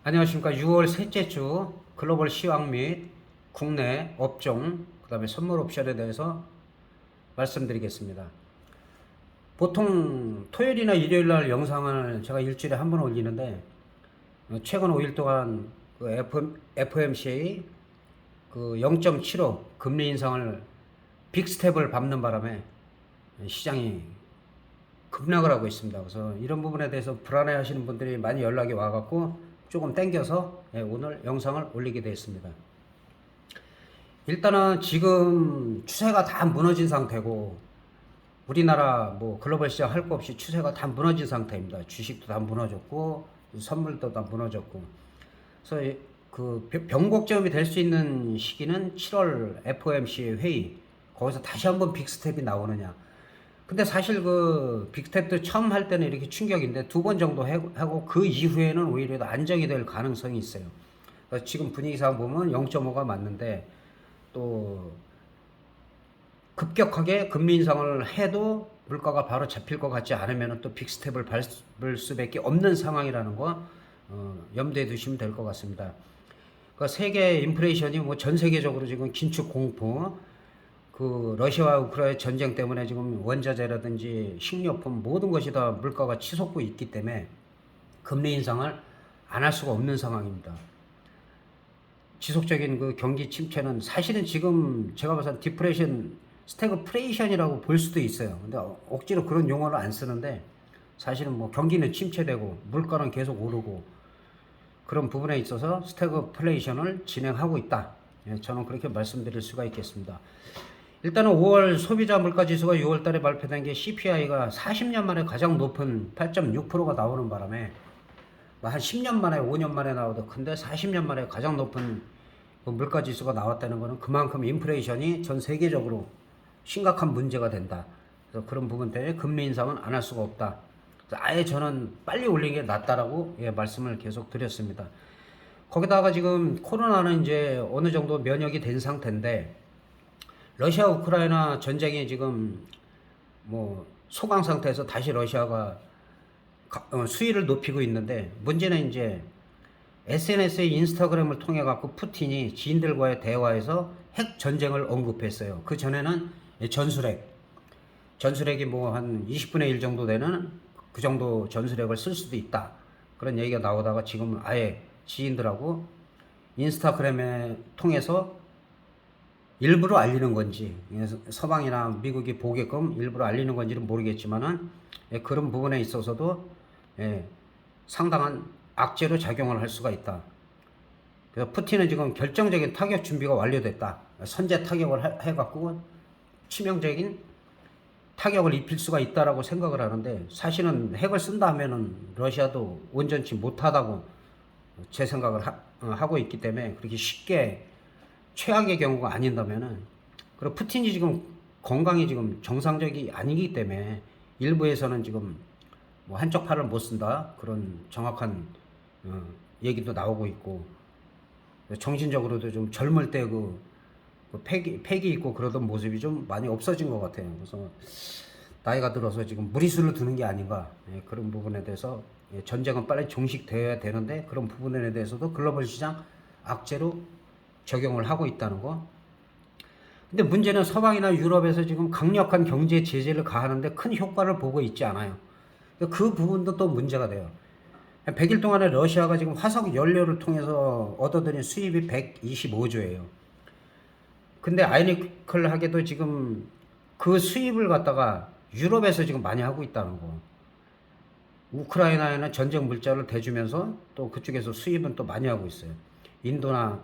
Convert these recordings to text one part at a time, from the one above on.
안녕하십니까. 6월 셋째 주 글로벌 시황 및 국내 업종, 그 다음에 선물 옵션에 대해서 말씀드리겠습니다. 보통 토요일이나 일요일 날 영상을 제가 일주일에 한 번 올리는데, 최근 5일 동안 그 FOMC 그 0.75 금리 인상을 빅스텝을 밟는 바람에 시장이 급락을 하고 있습니다. 그래서 이런 부분에 대해서 불안해 하시는 분들이 많이 연락이 와갖고 조금 땡겨서 오늘 영상을 올리게 되었습니다. 일단은 지금 추세가 다 무너진 상태고, 우리나라 뭐 글로벌 시장 할 거 없이 추세가 다 무너진 상태입니다. 주식도 다 무너졌고 선물도 다 무너졌고. 그래서 그 변곡점이 될 수 있는 시기는 7월 FOMC 회의, 거기서 다시 한번 빅스텝이 나오느냐. 근데 사실 그 빅스텝도 처음 할 때는 이렇게 충격인데 두 번 정도 하고 그 이후에는 오히려 안정이 될 가능성이 있어요. 지금 분위기상 보면 0.5가 맞는데, 또 급격하게 금리 인상을 해도 물가가 바로 잡힐 것 같지 않으면 또 빅스텝을 밟을 수밖에 없는 상황이라는 거 염두에 두시면 될 것 같습니다. 그러니까 세계 인플레이션이 뭐 전 세계적으로 지금 긴축 공포, 그 러시아와 우크라이나 전쟁 때문에 지금 원자재라든지 식료품 모든 것이 다 물가가 치솟고 있기 때문에 금리 인상을 안 할 수가 없는 상황입니다. 지속적인 그 경기 침체는 사실은 지금 제가 봐서 디프레션, 스태그플레이션이라고 볼 수도 있어요. 근데 억지로 그런 용어를 안 쓰는데, 사실은 뭐 경기는 침체되고 물가는 계속 오르고 그런 부분에 있어서 스태그플레이션을 진행하고 있다. 저는 그렇게 말씀드릴 수가 있겠습니다. 일단은 5월 소비자 물가 지수가 6월 달에 발표된 게 CPI가 40년 만에 가장 높은 8.6%가 나오는 바람에, 한 10년 만에 5년 만에 나오도 큰데 40년 만에 가장 높은 그 물가 지수가 나왔다는 것은 그만큼 인플레이션이 전 세계적으로 심각한 문제가 된다. 그래서 그런 부분 때문에 금리 인상은 안 할 수가 없다. 아예 저는 빨리 올리는 게 낫다라고 말씀을 계속 드렸습니다. 거기다가 지금 코로나는 이제 어느 정도 면역이 된 상태인데, 러시아 우크라이나 전쟁이 지금 뭐 소강 상태에서 다시 러시아가 수위를 높이고 있는데, 문제는 이제 SNS의 인스타그램을 통해 갖고 푸틴이 지인들과의 대화에서 핵 전쟁을 언급했어요. 그 전에는 전술핵이 뭐 한 20분의 1 정도 되는 그 정도 전술핵을 쓸 수도 있다, 그런 얘기가 나오다가 지금 아예 지인들하고 인스타그램에 통해서 일부러 알리는 건지, 서방이나 미국이 보게끔 일부러 알리는 건지는 모르겠지만은 그런 부분에 있어서도 상당한 악재로 작용을 할 수가 있다. 그래서 푸틴은 지금 결정적인 타격 준비가 완료됐다. 선제 타격을 해갖고 치명적인 타격을 입힐 수가 있다라고 생각을 하는데, 사실은 핵을 쓴다 하면은 러시아도 온전치 못하다고 제 생각을 하고 있기 때문에 그렇게 쉽게 최악의 경우가 아닌다면은, 그리고 푸틴이 지금 건강이 지금 정상적이 아니기 때문에 일부에서는 지금 뭐 한쪽 팔을 못 쓴다, 그런 정확한 얘기도 나오고 있고, 정신적으로도 좀 젊을 때 그 패기 있고 그러던 모습이 좀 많이 없어진 것 같아요. 그래서 나이가 들어서 지금 무리수를 두는 게 아닌가, 그런 부분에 대해서 전쟁은 빨리 종식되어야 되는데 그런 부분에 대해서도 글로벌 시장 악재로 적용을 하고 있다는 거. 근데 문제는 서방이나 유럽에서 지금 강력한 경제 제재를 가하는데 큰 효과를 보고 있지 않아요. 그 부분도 또 문제가 돼요. 100일 동안에 러시아가 지금 화석 연료를 통해서 얻어들인 수입이 125조예요. 근데 아이러니컬하게도 지금 그 수입을 갖다가 유럽에서 지금 많이 하고 있다는 거. 우크라이나에는 전쟁 물자를 대주면서 또 그쪽에서 수입은 또 많이 하고 있어요. 인도나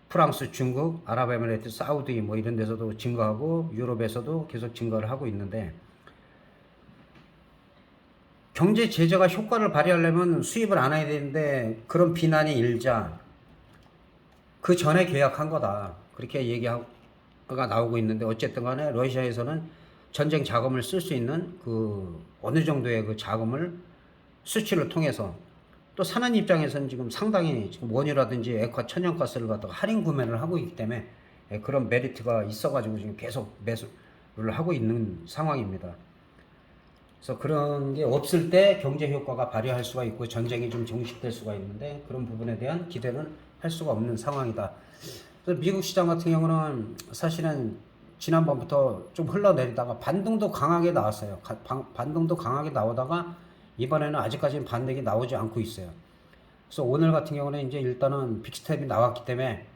프랑스, 중국, 아랍에미레이트, 사우디 뭐 이런 데서도 증가하고 유럽에서도 계속 증가를 하고 있는데, 경제 제재가 효과를 발휘하려면 수입을 안 해야 되는데 그런 비난이 일자 그 전에 계약한 거다, 그렇게 얘기가 나오고 있는데, 어쨌든 간에 러시아에서는 전쟁 자금을 쓸 수 있는 그 어느 정도의 그 자금을 수출을 통해서, 또 사는 입장에서는 지금 상당히 지금 원유라든지 액화 천연가스를 갖다가 할인 구매를 하고 있기 때문에 그런 메리트가 있어가지고 지금 계속 매수를 하고 있는 상황입니다. 그래서 그런 게 없을 때 경제 효과가 발휘할 수가 있고 전쟁이 좀 종식될 수가 있는데 그런 부분에 대한 기대는 할 수가 없는 상황이다. 그래서 미국 시장 같은 경우는 사실은 지난번부터 좀 흘러내리다가 반등도 강하게 나왔어요. 반등도 강하게 나오다가 이번에는 아직까지는 반등이 나오지 않고 있어요. 그래서 오늘 같은 경우는 이제 일단은 빅스텝이 나왔기 때문에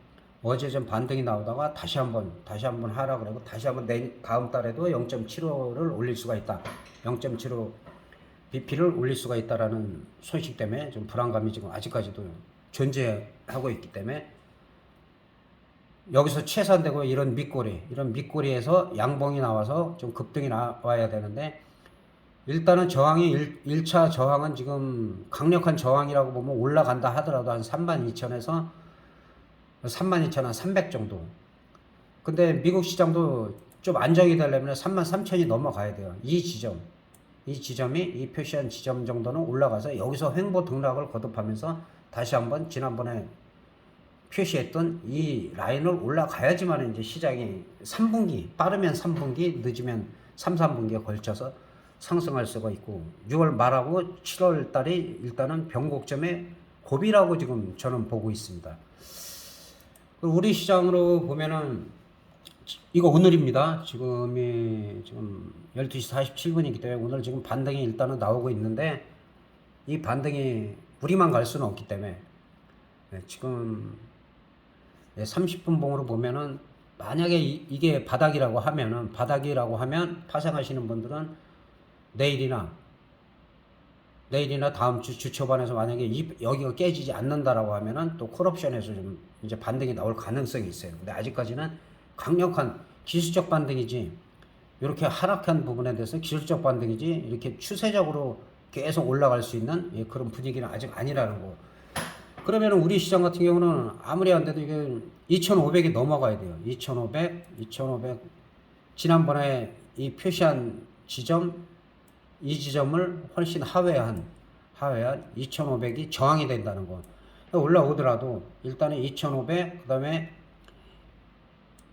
어제 좀 반등이 나오다가 다시 한번 하라 그러고 다시 한번 다음 달에도 0.75를 올릴 수가 있다. 0.75 BP를 올릴 수가 있다라는 소식 때문에 좀 불안감이 지금 아직까지도 존재하고 있기 때문에 여기서 최소한되고 이런 밑꼬리에서 양봉이 나와서 좀 급등이 나와야 되는데 일단은 저항이 1차 저항은 지금 강력한 저항이라고 보면 올라간다 하더라도 한 32,000에서 32,300 정도. 근데 미국 시장도 좀 안정이 되려면 33,000이 넘어가야 돼요. 이 지점이 이 표시한 지점 정도는 올라가서 여기서 횡보 등락을 거듭하면서 다시 한번 지난번에 표시했던 이 라인을 올라가야지만 이제 시장이 3분기, 빠르면 3분기, 늦으면 3, 4분기에 걸쳐서 상승할 수가 있고 6월 말하고 7월 달이 일단은 변곡점의 고비라고 지금 저는 보고 있습니다. 우리 시장으로 보면은 이거 오늘입니다. 지금 12시 47분이기 때문에 오늘 지금 반등이 일단은 나오고 있는데 이 반등이 우리만 갈 수는 없기 때문에 지금 30분 봉으로 보면은 만약에 이게 바닥이라고 하면 파생하시는 분들은 내일이나 다음 주 초반에서 만약에 여기가 깨지지 않는다라고 하면은 또 콜옵션에서 좀 이제 반등이 나올 가능성이 있어요. 근데 아직까지는 강력한 기술적 반등이지 이렇게 하락한 부분에 대해서 기술적 반등이지 이렇게 추세적으로 계속 올라갈 수 있는 그런 분위기는 아직 아니라는 거. 그러면 우리 시장 같은 경우는 아무리 안 돼도 이게 2,500이 넘어가야 돼요. 2,500 지난번에 이 표시한 이 지점을 훨씬 하회한 2,500이 저항이 된다는 거. 올라오더라도 일단은 2,500 그다음에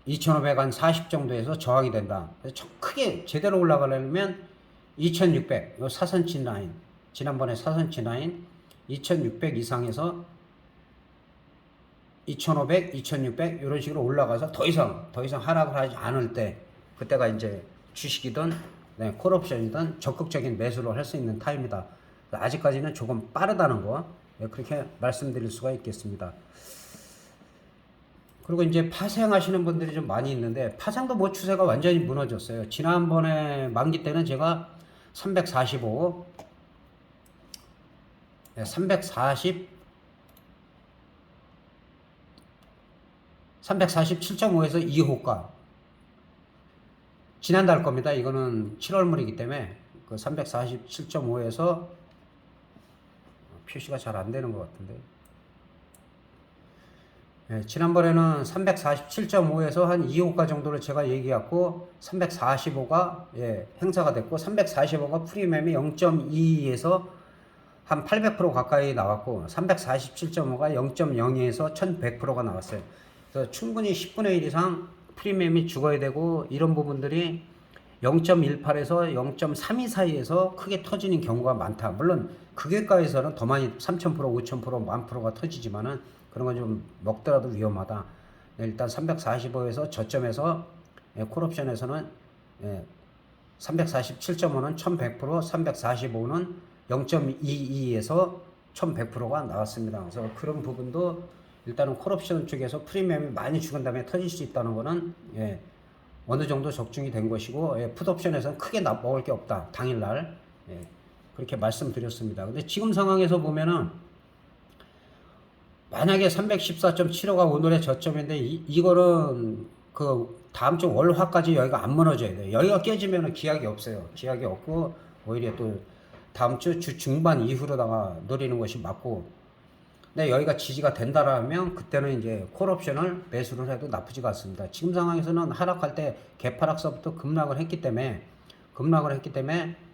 2,500 한 40 정도에서 저항이 된다. 그래서 크게 제대로 올라가려면 2,600 요 사선치 라인 지난번에 사선치 라인 2,600 이상에서 2,500, 2,600 이런 식으로 올라가서 더 이상 하락을 하지 않을 때 그때가 이제 주식이든 콜옵션이든 적극적인 매수를 할 수 있는 타임이다. 아직까지는 조금 빠르다는 거 그렇게 말씀드릴 수가 있겠습니다. 그리고 이제 파생하시는 분들이 좀 많이 있는데 파생도 뭐 추세가 완전히 무너졌어요. 지난번에 만기 때는 제가 345 347.5에서 2호가 지난달 겁니다. 이거는 7월물이기 때문에 그 347.5에서 표시가 잘 안 되는 것 같은데 지난번에는 347.5에서 한 2호가 정도를 제가 얘기했고 345가 행사가 됐고 345가 프리미엄이 0.22에서 한 800% 가까이 나왔고 347.5가 0.02에서 1100%가 나왔어요. 그래서 충분히 10분의 1 이상 프리미엄이 죽어야 되고 이런 부분들이 0.18에서 0.32 사이에서 크게 터지는 경우가 많다. 물론 극외가에서는 더 많이 3000%, 5000%, 10,000%가 터지지만은 그런 건 좀 먹더라도 위험하다. 일단 345에서 저점에서 콜옵션에서는 347.5는 1100%, 345는 0.22에서 1100%가 나왔습니다. 그래서 그런 부분도 일단은 콜옵션 쪽에서 프리미엄이 많이 죽은 다음에 터질 수 있다는 거는 어느 정도 적중이 된 것이고 풋옵션에서는 크게 먹을 게 없다. 당일날 그렇게 말씀드렸습니다. 근데 지금 상황에서 보면은 만약에 314.75가 오늘의 저점인데 이거는 그 다음 주 월화까지 여기가 안 무너져야 돼요. 여기가 깨지면은 기약이 없어요. 기약이 없고 오히려 또 다음 주 중반 이후로다가 노리는 것이 맞고 근데 여기가 지지가 된다라면 그때는 이제 콜옵션을 매수를 해도 나쁘지가 않습니다. 지금 상황에서는 하락할 때 개파락서부터 급락을 했기 때문에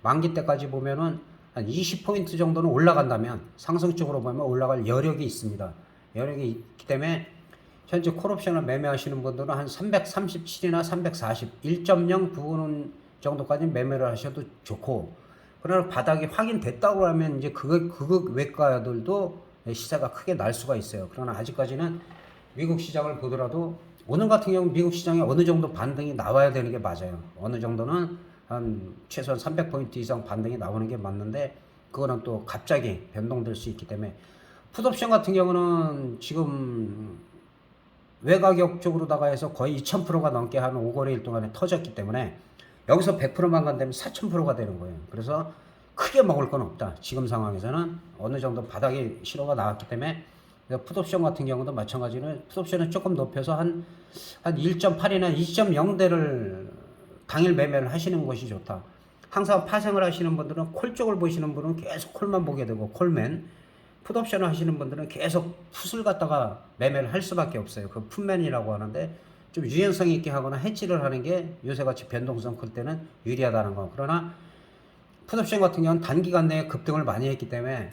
만기 때까지 보면은 한 20포인트 정도는 올라간다면 상승 쪽으로 보면 올라갈 여력이 있습니다. 여력이 있기 때문에 현재 콜옵션을 매매하시는 분들은 한 337이나 340, 1.0 부분 정도까지 매매를 하셔도 좋고 그러나 바닥이 확인됐다고 하면 이제 그거 외과들도 시세가 크게 날 수가 있어요. 그러나 아직까지는 미국 시장을 보더라도 오늘 같은 경우 미국 시장에 어느 정도 반등이 나와야 되는 게 맞아요. 어느 정도는 한 최소한 300포인트 이상 반등이 나오는 게 맞는데 그거는 또 갑자기 변동될 수 있기 때문에 풋옵션 같은 경우는 지금 외가격 쪽으로다가 해서 거의 2000%가 넘게 한 5거래일 동안에 터졌기 때문에 여기서 100%만 간다면 4000%가 되는 거예요. 그래서 크게 먹을 건 없다. 지금 상황에서는 어느 정도 바닥에 신호가 나왔기 때문에 풋옵션 같은 경우도 마찬가지로 풋옵션은 조금 높여서 한 1.8이나 2.0대를 당일 매매를 하시는 것이 좋다. 항상 파생을 하시는 분들은 콜 쪽을 보시는 분은 계속 콜만 보게 되고 콜맨, 풋옵션을 하시는 분들은 계속 풋을 갖다가 매매를 할 수밖에 없어요. 그 풋맨이라고 하는데 좀 유연성 있게 하거나 해지를 하는 게 요새같이 변동성 클 때는 유리하다는 거. 그러나 풋옵션 같은 경우는 단기간 내에 급등을 많이 했기 때문에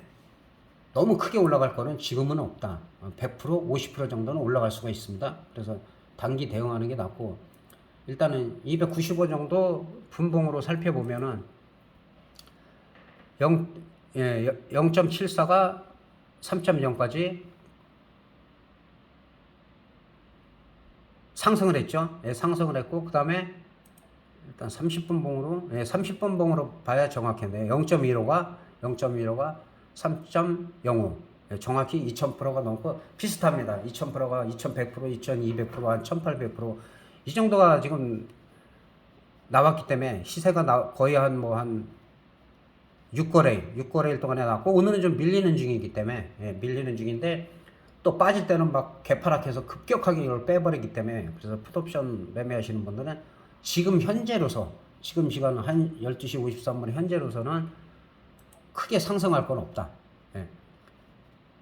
너무 크게 올라갈 거는 지금은 없다. 100%, 50% 정도는 올라갈 수가 있습니다. 그래서 단기 대응하는 게 낫고 일단은 295 정도 분봉으로 살펴보면은 0.74가 3.0까지 상승을 했죠. 예, 상승을 했고 그 다음에 일단 30분 봉으로 30분 봉으로 봐야 정확했네요. 0.15가 3.05 정확히 2000%가 넘고 비슷합니다. 2000%가 2100%, 2200%, 한 1800%이 정도가 지금 나왔기 때문에 시세가 거의 한 6거래일 동안에 나왔고 오늘은 좀 밀리는 중이기 때문에 밀리는 중인데 또 빠질 때는 막 개파락해서 급격하게 이걸 빼버리기 때문에 그래서 풋옵션 매매하시는 분들은 지금 현재로서 지금 시간 한 12시 53분 현재로서는 크게 상승할 건 없다.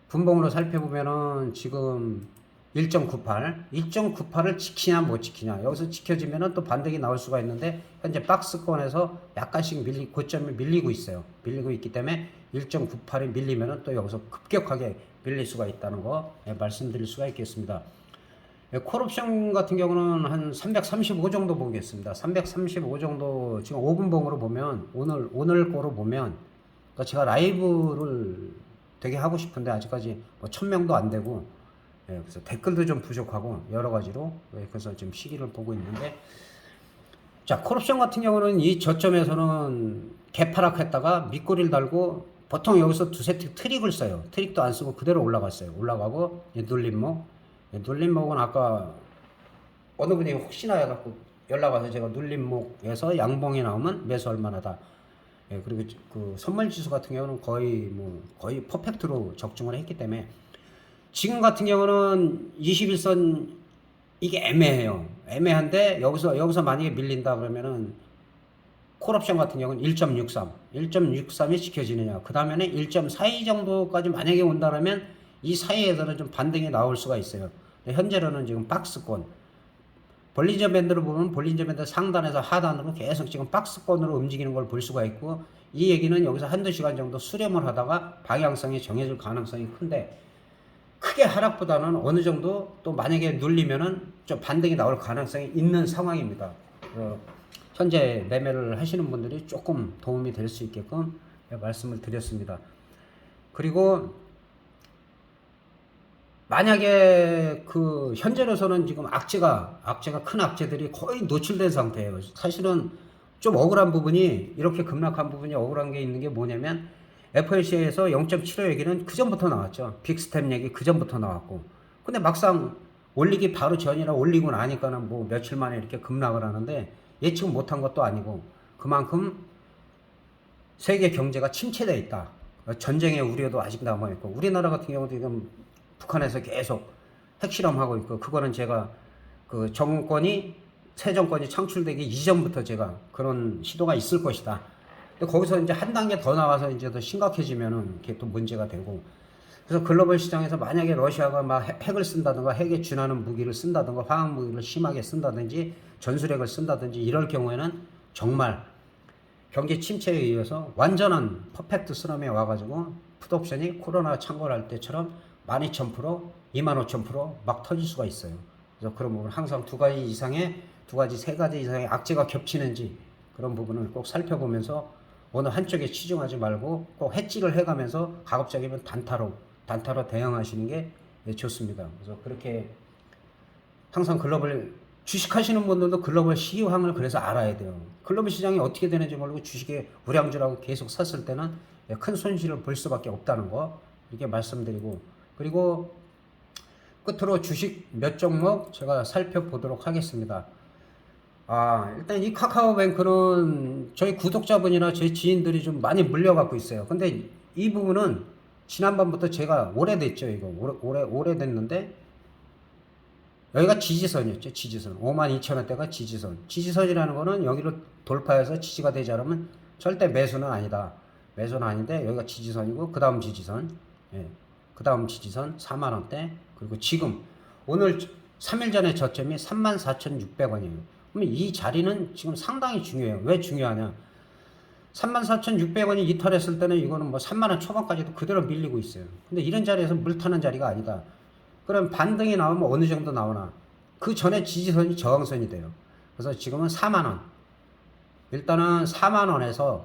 분봉으로 살펴보면은 지금 1.98을 지키냐 못 지키냐 여기서 지켜지면은 또 반등이 나올 수가 있는데 현재 박스권에서 약간씩 고점이 밀리고 있어요. 밀리고 있기 때문에 1.98이 밀리면은 또 여기서 급격하게 밀릴 수가 있다는 거 말씀드릴 수가 있겠습니다. 콜옵션 같은 경우는 한 335 정도 보겠습니다. 335 정도 지금 5분봉으로 보면 오늘 거로 보면 그러니까 제가 라이브를 되게 하고 싶은데 아직까지 뭐 1000명도 안 되고 그래서 댓글도 좀 부족하고 여러 가지로 그래서 지금 시기를 보고 있는데 자 콜옵션 같은 경우는 이 저점에서는 개파락했다가 밑꼬리를 달고 보통 여기서 두세 트릭을 써요. 트릭도 안 쓰고 그대로 올라갔어요. 올라가고 눌림목은 아까 어느 분이 혹시나 해갖고 연락 와서 제가 눌림목에서 양봉이 나오면 매수 얼마나다. 그리고 그 선물지수 같은 경우는 거의 퍼펙트로 적중을 했기 때문에 지금 같은 경우는 21선 이게 애매해요. 애매한데 여기서 만약에 밀린다 그러면은 콜옵션 같은 경우는 1.63이 지켜지느냐. 그 다음에는 1.42 정도까지 만약에 온다면 이 사이에서는 좀 반등이 나올 수가 있어요. 현재로는 지금 박스권 볼린저 밴드를 보면 볼린저 밴드 상단에서 하단으로 계속 지금 박스권으로 움직이는 걸 볼 수가 있고 이 얘기는 여기서 한두 시간 정도 수렴을 하다가 방향성이 정해질 가능성이 큰데 크게 하락보다는 어느 정도 또 만약에 눌리면은 좀 반등이 나올 가능성이 있는 상황입니다. 현재 매매를 하시는 분들이 조금 도움이 될 수 있게끔 말씀을 드렸습니다. 그리고 만약에 그 현재로서는 지금 악재가 큰 악재들이 거의 노출된 상태예요. 사실은 좀 억울한 부분이 이렇게 급락한 부분이 억울한 게 있는 게 뭐냐면 FOMC에서 0.75 얘기는 그 전부터 나왔죠. 빅스텝 얘기 그 전부터 나왔고 근데 막상 올리기 바로 전이라 올리고 나니까는 뭐 며칠 만에 이렇게 급락을 하는데 예측 못한 것도 아니고 그만큼 세계 경제가 침체되어 있다. 전쟁의 우려도 아직 남아있고 우리나라 같은 경우도 지금 북한에서 계속 핵실험하고 있고 그거는 제가 그 새 정권이 창출되기 이전부터 제가 그런 시도가 있을 것이다. 근데 거기서 이제 한 단계 더 나가서 이제 더 심각해지면은 그게 또 문제가 되고 그래서 글로벌 시장에서 만약에 러시아가 막 핵을 쓴다든가 핵에 준하는 무기를 쓴다든가 화학 무기를 심하게 쓴다든지 전술핵을 쓴다든지 이럴 경우에는 정말 경제 침체에 의해서 완전한 퍼펙트 슬럼에 와가지고 풋옵션이 코로나 창궐할 때처럼 12,000%, 25,000% 막 터질 수가 있어요. 그래서 그런 부분 항상 세 가지 이상의 악재가 겹치는지 그런 부분을 꼭 살펴보면서 어느 한쪽에 치중하지 말고 꼭 해지를 해가면서 가급적이면 단타로 대응하시는 게 좋습니다. 그래서 그렇게 항상 글로벌 주식하시는 분들도 글로벌 시황을 그래서 알아야 돼요. 글로벌 시장이 어떻게 되는지 모르고 주식에 우량주라고 계속 샀을 때는 큰 손실을 볼 수밖에 없다는 거 이렇게 말씀드리고, 그리고 끝으로 주식 몇 종목 제가 살펴보도록 하겠습니다. 일단 이 카카오뱅크는 저희 구독자분이나 저희 지인들이 좀 많이 물려갖고 있어요. 근데 이 부분은 지난번부터 제가 오래됐죠. 이거 오래됐는데 여기가 지지선이었죠. 지지선 52,000원대가 지지선이라는 거는 여기로 돌파해서 지지가 되지 않으면 절대 매수는 아니다. 매수는 아닌데 여기가 지지선이고 그 다음 지지선, 그 다음 지지선 4만원대, 그리고 지금 오늘 3일 전에 저점이 34,600원이에요. 그러면 이 자리는 지금 상당히 중요해요. 왜 중요하냐? 34,600원이 이탈했을 때는 이거는 뭐 3만원 초반까지도 그대로 밀리고 있어요. 근데 이런 자리에서 물 타는 자리가 아니다. 그럼 반등이 나오면 어느 정도 나오나? 그 전에 지지선이 저항선이 돼요. 그래서 지금은 4만원. 일단은 4만원에서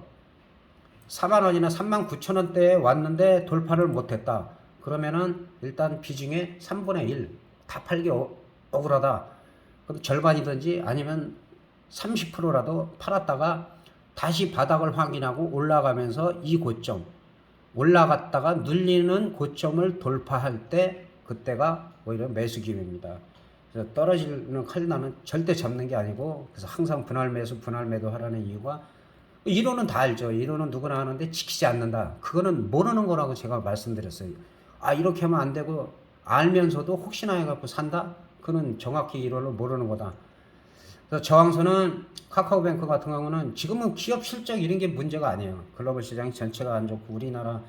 4만원이나 39,000원대에 왔는데 돌파를 못했다. 그러면은 일단 비중의 3분의 1. 다 팔기 억울하다. 그럼 절반이든지 아니면 30%라도 팔았다가 다시 바닥을 확인하고 올라가면서 이 고점, 올라갔다가 눌리는 고점을 돌파할 때 그때가 오히려 매수 기회입니다. 그래서 떨어지는 칼날은 절대 잡는 게 아니고, 그래서 항상 분할 매수, 분할 매도 하라는 이유가, 이론은 다 알죠. 이론은 누구나 하는데 지키지 않는다. 그거는 모르는 거라고 제가 말씀드렸어요. 이렇게 하면 안 되고 알면서도 혹시나 해갖고 산다? 그는 정확히 이론을 모르는 거다. 그래서 저항선은 카카오뱅크 같은 경우는 지금은 기업 실적 이런 게 문제가 아니에요. 글로벌 시장 전체가 안 좋고 우리나라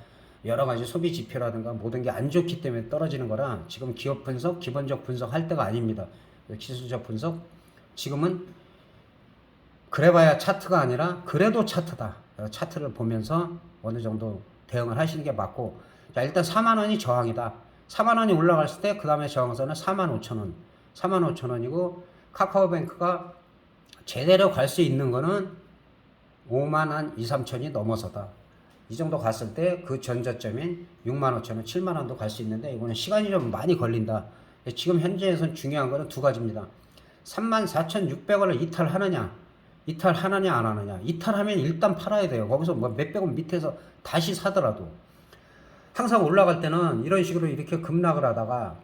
여러 가지 소비 지표라든가 모든 게 안 좋기 때문에 떨어지는 거라 지금 기업 분석, 기본적 분석 할 때가 아닙니다. 기술적 분석, 지금은 그래봐야 차트가 아니라 그래도 차트다. 차트를 보면서 어느 정도 대응을 하시는 게 맞고, 자, 일단 4만원이 저항이다. 4만원이 올라갔을 때 그 다음에 저항선은 45,000원. 45,000원이고 카카오뱅크가 제대로 갈 수 있는 거는 5만 한 2, 3천이 넘어서다. 이 정도 갔을 때 그 전저점인 65,000원, 7만원도 갈 수 있는데 이거는 시간이 좀 많이 걸린다. 지금 현재에선 중요한 거는 두 가지입니다. 34,600원을 이탈하느냐 안 하느냐. 이탈하면 일단 팔아야 돼요. 거기서 뭐 몇백 원 밑에서 다시 사더라도 항상 올라갈 때는 이런 식으로 이렇게 급락을 하다가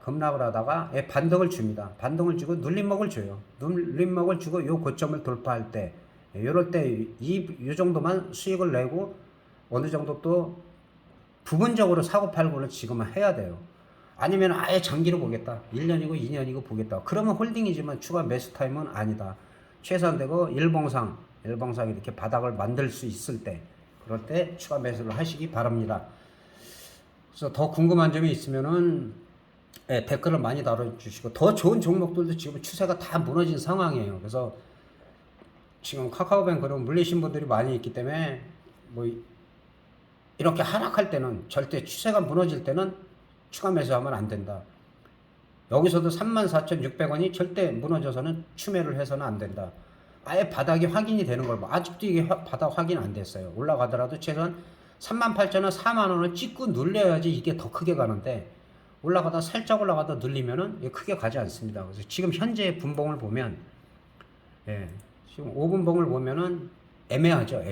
반등을 줍니다. 반등을 주고 눌림목을 줘요. 눌림목을 주고 요 고점을 돌파할 때, 요럴 때 이 정도만 수익을 내고 어느 정도 또 부분적으로 사고 팔고를 지금은 해야 돼요. 아니면 아예 장기로 보겠다. 1년이고 2년이고 보겠다. 그러면 홀딩이지만 추가 매수 타임은 아니다. 최소한 되고 일봉상 이렇게 바닥을 만들 수 있을 때, 그럴 때 추가 매수를 하시기 바랍니다. 그래서 더 궁금한 점이 있으면은 댓글을 많이 달아주시고, 더 좋은 종목들도 지금 추세가 다 무너진 상황이에요. 그래서 지금 카카오뱅크로 물리신 분들이 많이 있기 때문에 뭐 이렇게 하락할 때는 절대 추세가 무너질 때는 추가 매수하면 안 된다. 여기서도 34,600원이 절대 무너져서는 추매를 해서는 안 된다. 아예 바닥이 확인이 되는 걸 봐. 아직도 이게 바닥 확인 안 됐어요. 올라가더라도 최소한 38,000원, 4만원을 찍고 눌려야지 이게 더 크게 가는데, 올라가다 살짝 올라가다 눌리면은 크게 가지 않습니다. 그래서 지금 현재 분봉을 보면, 지금 5분봉을 보면은 애매하죠.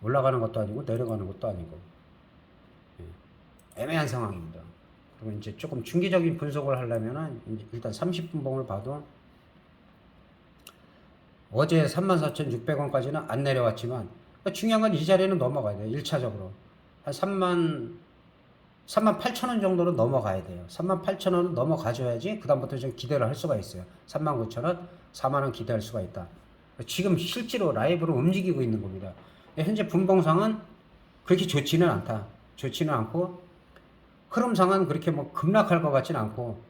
올라가는 것도 아니고 내려가는 것도 아니고, 애매한 상황입니다. 그리고 이제 조금 중기적인 분석을 하려면은 일단 30분봉을 봐도 어제 34,600원까지는 안 내려왔지만, 중요한 건 이 자리는 넘어가야 돼요. 1차적으로 한 38,000원 정도는 넘어가야 돼요. 38,000원은 넘어가줘야지 그 다음부터 좀 기대를 할 수가 있어요. 39,000원, 4만원 기대할 수가 있다. 지금 실제로 라이브로 움직이고 있는 겁니다. 현재 분봉상은 그렇게 좋지는 않고, 흐름상은 그렇게 뭐 급락할 것 같지는 않고,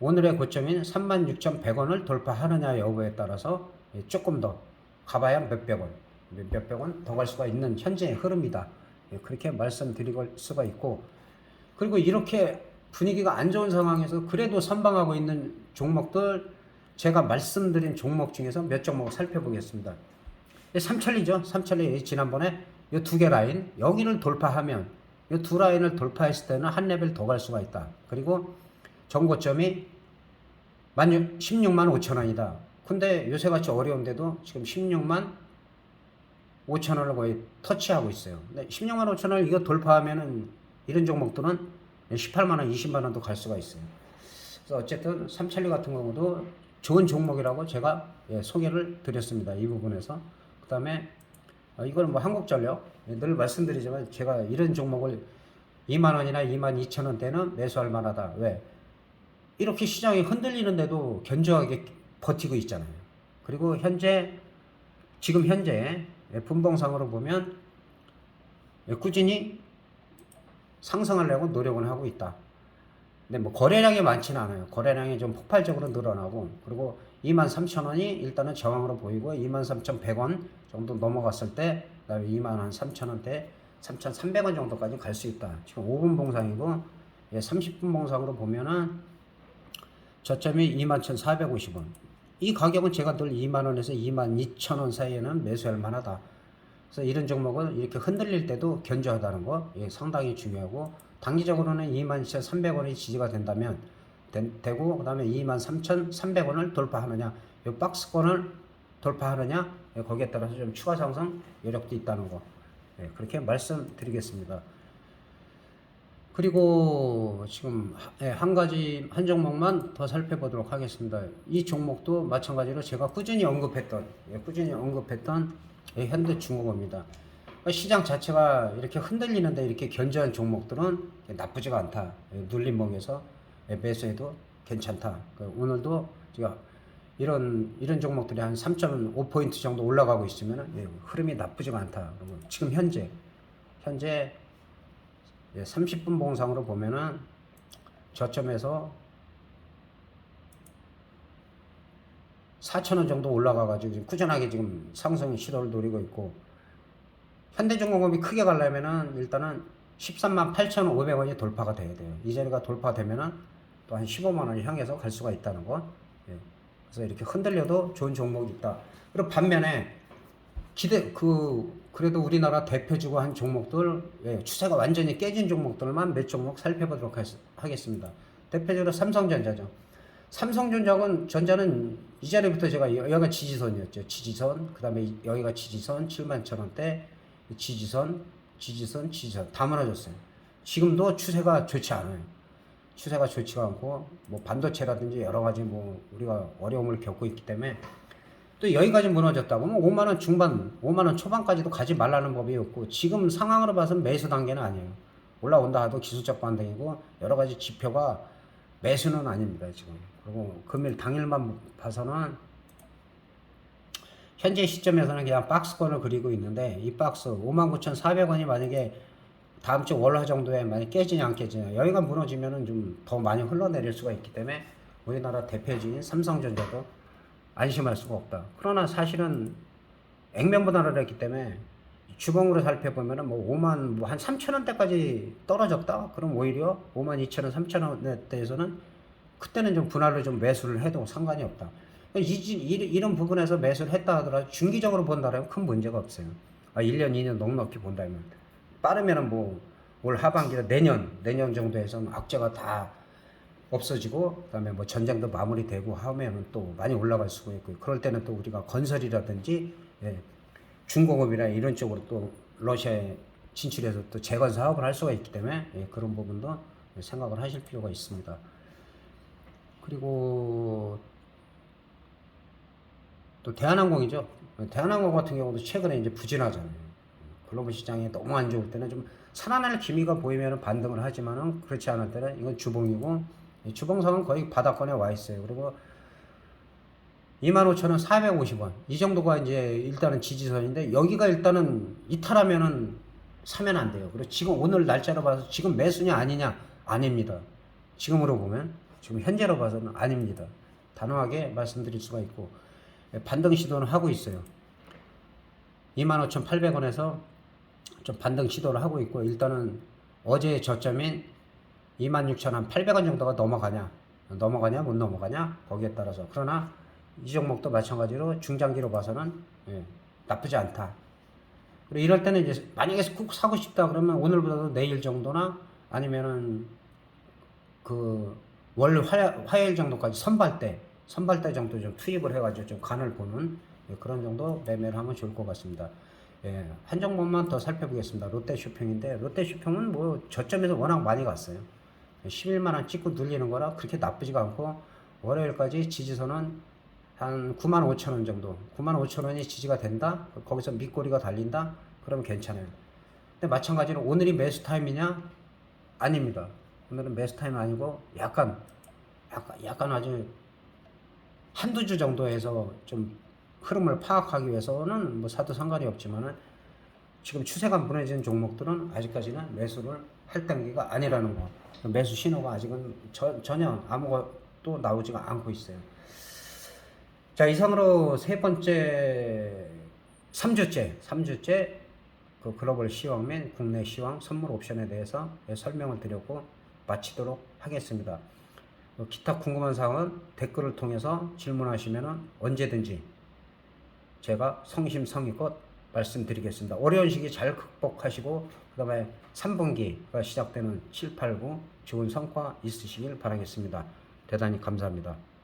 오늘의 고점인 36,100원을 돌파하느냐 여부에 따라서 조금 더 가봐야 몇백 원 더 갈 수가 있는 현재의 흐름이다. 그렇게 말씀드릴 수가 있고, 그리고 이렇게 분위기가 안 좋은 상황에서 그래도 선방하고 있는 종목들, 제가 말씀드린 종목 중에서 몇 종목을 살펴보겠습니다. 삼천리죠. 삼천리 지난번에 이 두 개 라인 여기를 돌파하면 이 두 라인을 돌파했을 때는 한 레벨 더 갈 수가 있다. 그리고 정고점이 16만 5천 원이다. 근데 요새같이 어려운데도 지금 16만 5천 원을 거의 터치하고 있어요. 근데 16만 5천 원을 이거 돌파하면은 이런 종목들은 18만 원, 20만 원도 갈 수가 있어요. 그래서 어쨌든 삼천리 같은 경우도 좋은 종목이라고 제가 소개를 드렸습니다. 이 부분에서. 그 다음에 이건 뭐 한국전력 늘 말씀드리지만 제가 이런 종목을 2만 원이나 2만 2천 원대는 매수할 만하다. 왜? 이렇게 시장이 흔들리는데도 견조하게 버티고 있잖아요. 그리고 지금 현재 분봉상으로 보면 꾸준히 상승하려고 노력을 하고 있다. 근데 뭐 거래량이 많지는 않아요. 거래량이 좀 폭발적으로 늘어나고, 그리고 23,000원이 일단은 저항으로 보이고 23,100원 정도 넘어갔을 때 그다음에 23,000원대 3,300원 정도까지 갈 수 있다. 지금 5분 봉상이고 30분 봉상으로 보면은 저점이 21,450원. 이 가격은 제가 늘 2만원에서 22,000원 사이에는 매수할 만하다. 그래서 이런 종목은 이렇게 흔들릴 때도 견조하다는 거 상당히 중요하고, 단기적으로는 22,300원이 지지가 된다면 되고, 그 다음에 23,300원을 돌파하느냐, 이 박스권을 돌파하느냐, 거기에 따라서 좀 추가 상승 여력도 있다는 거 그렇게 말씀드리겠습니다. 그리고 지금 한 종목만 더 살펴보도록 하겠습니다. 이 종목도 마찬가지로 제가 꾸준히 언급했던 현대중공업입니다. 시장 자체가 이렇게 흔들리는데 이렇게 견조한 종목들은 나쁘지가 않다. 눌림목에서 매수해도 괜찮다. 오늘도 제가 이런 종목들이 한 3.5포인트 정도 올라가고 있으면 흐름이 나쁘지가 않다. 그리고 지금 현재 30분 봉상으로 보면은 저점에서 4,000원 정도 올라가가지고 지금 꾸준하게 지금 상승 시도를 노리고 있고, 현대중공업이 크게 가려면은 일단은 13만 8,500원이 돌파가 돼야 돼요. 이 자리가 돌파되면은 또 한 15만 원을 향해서 갈 수가 있다는 거. 그래서 이렇게 흔들려도 좋은 종목이 있다. 그리고 반면에 그래도 우리나라 대표주고 한 종목들, 추세가 완전히 깨진 종목들만 몇 종목 살펴보도록 하겠습니다. 대표적으로 삼성전자죠. 삼성전자는 이 자리부터 제가 여기가 지지선이었죠. 지지선, 그 다음에 여기가 지지선 71,000원대, 지지선 다 무너졌어요. 지금도 추세가 좋지 않아요. 추세가 좋지가 않고, 뭐 반도체라든지 여러 가지 뭐 우리가 어려움을 겪고 있기 때문에, 또 여기까지 무너졌다고 하면 5만원 중반, 5만원 초반까지도 가지 말라는 법이 없고, 지금 상황으로 봐서는 매수 단계는 아니에요. 올라온다 하도 기술적 반등이고, 여러 가지 지표가 매수는 아닙니다, 지금. 그리고 금일 당일만 봐서는, 현재 시점에서는 그냥 박스권을 그리고 있는데, 이 박스 59,400원이 만약에 다음 주 월화 정도에 만약 깨지냐 안 깨지냐, 여기가 무너지면은 좀 더 많이 흘러내릴 수가 있기 때문에 우리나라 대표주인 삼성전자도 안심할 수가 없다. 그러나 사실은 액면분할을 했기 때문에 주봉으로 살펴보면은 뭐 5만 뭐 한 3,000원대까지 떨어졌다. 그럼 오히려 52,000원, 3,000원대에서는 그때는 좀 분할로 좀 매수를 해도 상관이 없다. 이런 부분에서 매수를 했다 하더라도 중기적으로 본다면 큰 문제가 없어요. 1년, 2년 넉넉히 본다면. 빠르면은 뭐 올 하반기나 내년 정도에서는 악재가 다 없어지고, 그다음에 뭐 전쟁도 마무리되고 하면은 또 많이 올라갈 수가 있고, 그럴 때는 또 우리가 건설이라든지 중공업이나 이런 쪽으로 또 러시아에 진출해서 또 재건 사업을 할 수가 있기 때문에 그런 부분도 생각을 하실 필요가 있습니다. 그리고 또 대한항공이죠. 대한항공 같은 경우도 최근에 이제 부진하잖아요. 글로벌 시장이 너무 안 좋을 때는 좀 살아날 기미가 보이면 반등을 하지만은, 그렇지 않을 때는 이건 주봉이고, 주봉상은 거의 바닥권에 와 있어요. 그리고 25,000원 450원 이 정도가 이제 일단은 지지선인데, 여기가 일단은 이탈하면은 사면 안 돼요. 그리고 지금 오늘 날짜로 봐서 지금 매수냐 아니냐, 아닙니다. 지금으로 보면, 지금 현재로 봐서는 아닙니다. 단호하게 말씀드릴 수가 있고, 반등 시도는 하고 있어요. 25,800원에서 좀 반등 시도를 하고 있고, 일단은 어제의 저점인 26,800원 정도가 넘어가냐 못 넘어가냐, 거기에 따라서. 그러나 이 종목도 마찬가지로 중장기로 봐서는 나쁘지 않다. 그리고 이럴 때는 이제 만약에 꼭 사고 싶다 그러면 오늘보다도 내일 정도나 아니면은 그 월 화요일 정도까지 선발대 정도 좀 투입을 해가지고 좀 간을 보는 그런 정도 매매를 하면 좋을 것 같습니다. 예, 한 종목만 더 살펴보겠습니다. 롯데쇼핑인데 롯데쇼핑은 뭐 저점에서 워낙 많이 갔어요. 11만 원 찍고 늘리는 거라 그렇게 나쁘지가 않고 월요일까지 지지선은 한 9만 5천 원 정도, 9만 5천 원이 지지가 된다. 거기서 밑꼬리가 달린다. 그러면 괜찮아요. 근데 마찬가지로 오늘이 매수 타임이냐? 아닙니다. 오늘은 매수 타임 아니고 약간 아주 한두 주 정도에서 좀 흐름을 파악하기 위해서는 뭐 사도 상관이 없지만은 지금 추세가 무너지는 종목들은 아직까지는 매수를 할 단계가 아니라는 거. 매수 신호가 아직은 전혀 아무것도 나오지가 않고 있어요. 자, 이상으로 세 번째 3주째 그 글로벌 시황 및 국내 시황 선물 옵션에 대해서 설명을 드렸고 마치도록 하겠습니다. 기타 궁금한 사항은 댓글을 통해서 질문하시면 언제든지 제가 성심성의껏 말씀드리겠습니다. 어려운 시기 잘 극복하시고 그 다음에 3분기가 시작되는 7, 8, 9 좋은 성과 있으시길 바라겠습니다. 대단히 감사합니다.